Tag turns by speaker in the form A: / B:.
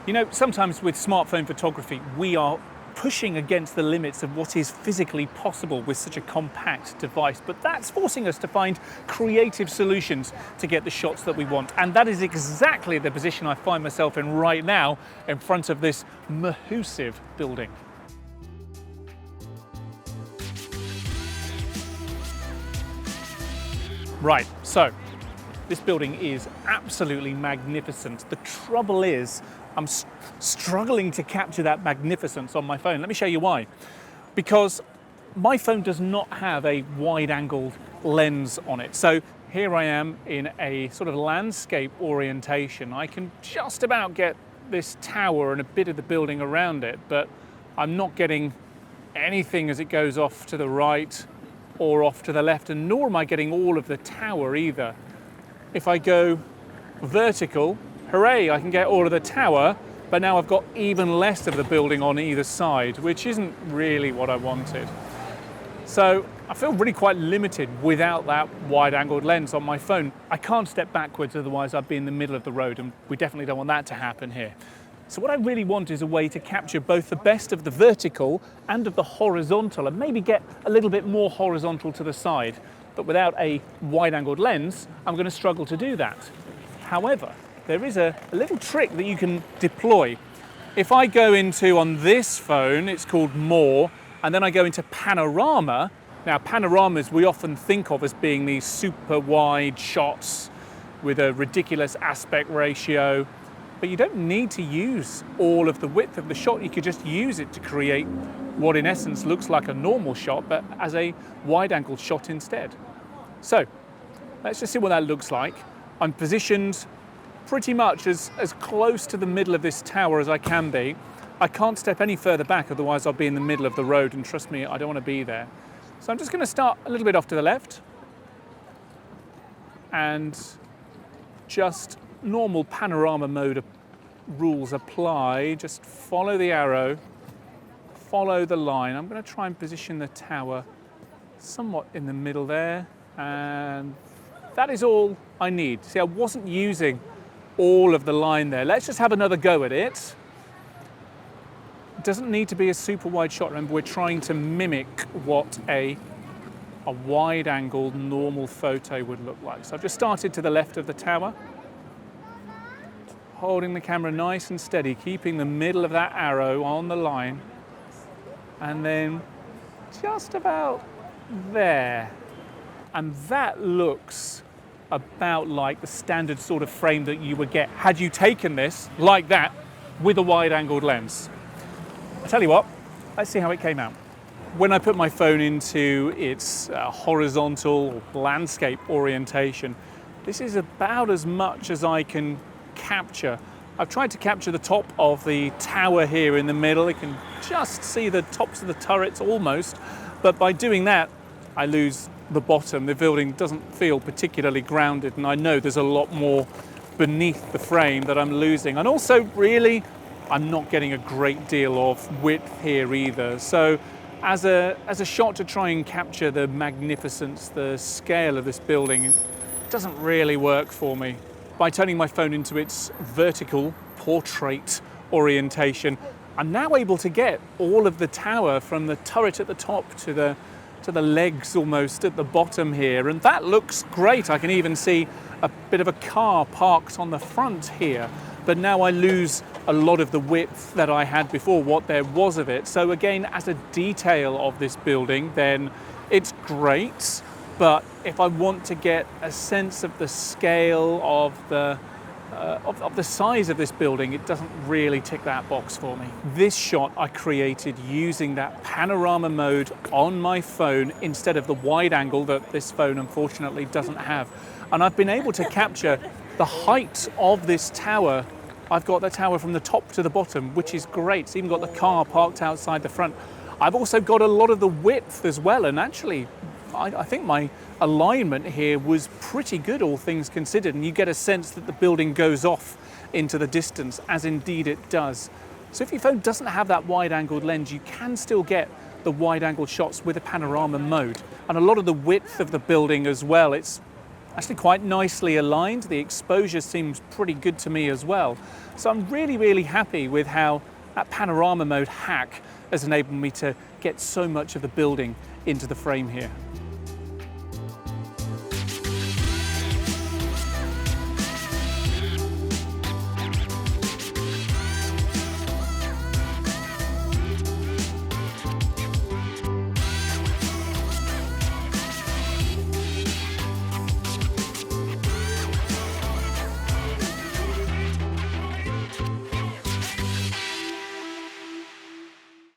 A: You know, sometimes with smartphone photography, we are pushing against the limits of what is physically possible with such a compact device, but that's forcing us to find creative solutions to get the shots that we want. And that is exactly the position I find myself in right now in front of this massive building. Right, so this building is absolutely magnificent. The trouble is, I'm struggling to capture that magnificence on my phone. Let me show you why. Because my phone does not have a wide-angled lens on it. So here I am in a sort of landscape orientation. I can just about get this tower and a bit of the building around it, but I'm not getting anything as it goes off to the right or off to the left, and nor am I getting all of the tower either. If I go vertical, hooray, I can get all of the tower, but now I've got even less of the building on either side, which isn't really what I wanted. So I feel really quite limited without that wide-angled lens on my phone. I can't step backwards, otherwise I'd be in the middle of the road, and we definitely don't want that to happen here. So what I really want is a way to capture both the best of the vertical and of the horizontal, and maybe get a little bit more horizontal to the side. But without a wide-angled lens, I'm going to struggle to do that. However, there is a little trick that you can deploy. If I go into, on this phone, it's called More, and then I go into Panorama. Now, panoramas we often think of as being these super wide shots with a ridiculous aspect ratio. But you don't need to use all of the width of the shot. You could just use it to create what in essence looks like a normal shot, but as a wide-angle shot instead. So let's just see what that looks like. I'm positioned pretty much as close to the middle of this tower as I can be. I can't step any further back, otherwise I'll be in the middle of the road, and trust me, I don't want to be there. So I'm just going to start a little bit off to the left and just normal panorama mode rules apply. Just follow the arrow, follow the line. I'm going to try and position the tower somewhat in the middle there, and that is all I need. See, I wasn't using all of the line there. Let's just have another go at it. It doesn't need to be a super wide shot. Remember, we're trying to mimic what a wide-angled normal photo would look like. So I've just started to the left of the tower, holding the camera nice and steady, keeping the middle of that arrow on the line, and then just about there. And that looks about like the standard sort of frame that you would get had you taken this like that with a wide-angled lens. I tell you what, let's see how it came out. When I put my phone into its horizontal landscape orientation, this is about as much as I can capture. I've tried to capture the top of the tower here in the middle. You can just see the tops of the turrets almost, but by doing that, I lose the bottom. The building doesn't feel particularly grounded, and I know there's a lot more beneath the frame that I'm losing. And also, really, I'm not getting a great deal of width here either. So as a shot to try and capture the magnificence, the scale of this building, it doesn't really work for me. By turning my phone into its vertical portrait orientation, I'm now able to get all of the tower from the turret at the top to the legs almost at the bottom here, and that looks great. I can even see a bit of a car parked on the front here, but now I lose a lot of the width that I had before, what there was of it. So again, as a detail of this building, then it's great. But if I want to get a sense of the scale of the size of this building, it doesn't really tick that box for me. This shot I created using that panorama mode on my phone instead of the wide angle that this phone unfortunately doesn't have. And I've been able to capture the height of this tower. I've got the tower from the top to the bottom, which is great. It's even got the car parked outside the front. I've also got a lot of the width as well, and actually I think my alignment here was pretty good, all things considered, and you get a sense that the building goes off into the distance, as indeed it does. So if your phone doesn't have that wide-angled lens, you can still get the wide-angled shots with a panorama mode. And a lot of the width of the building as well, it's actually quite nicely aligned. The exposure seems pretty good to me as well. So I'm really, really happy with how that panorama mode hack has enabled me to get so much of the building into the frame here.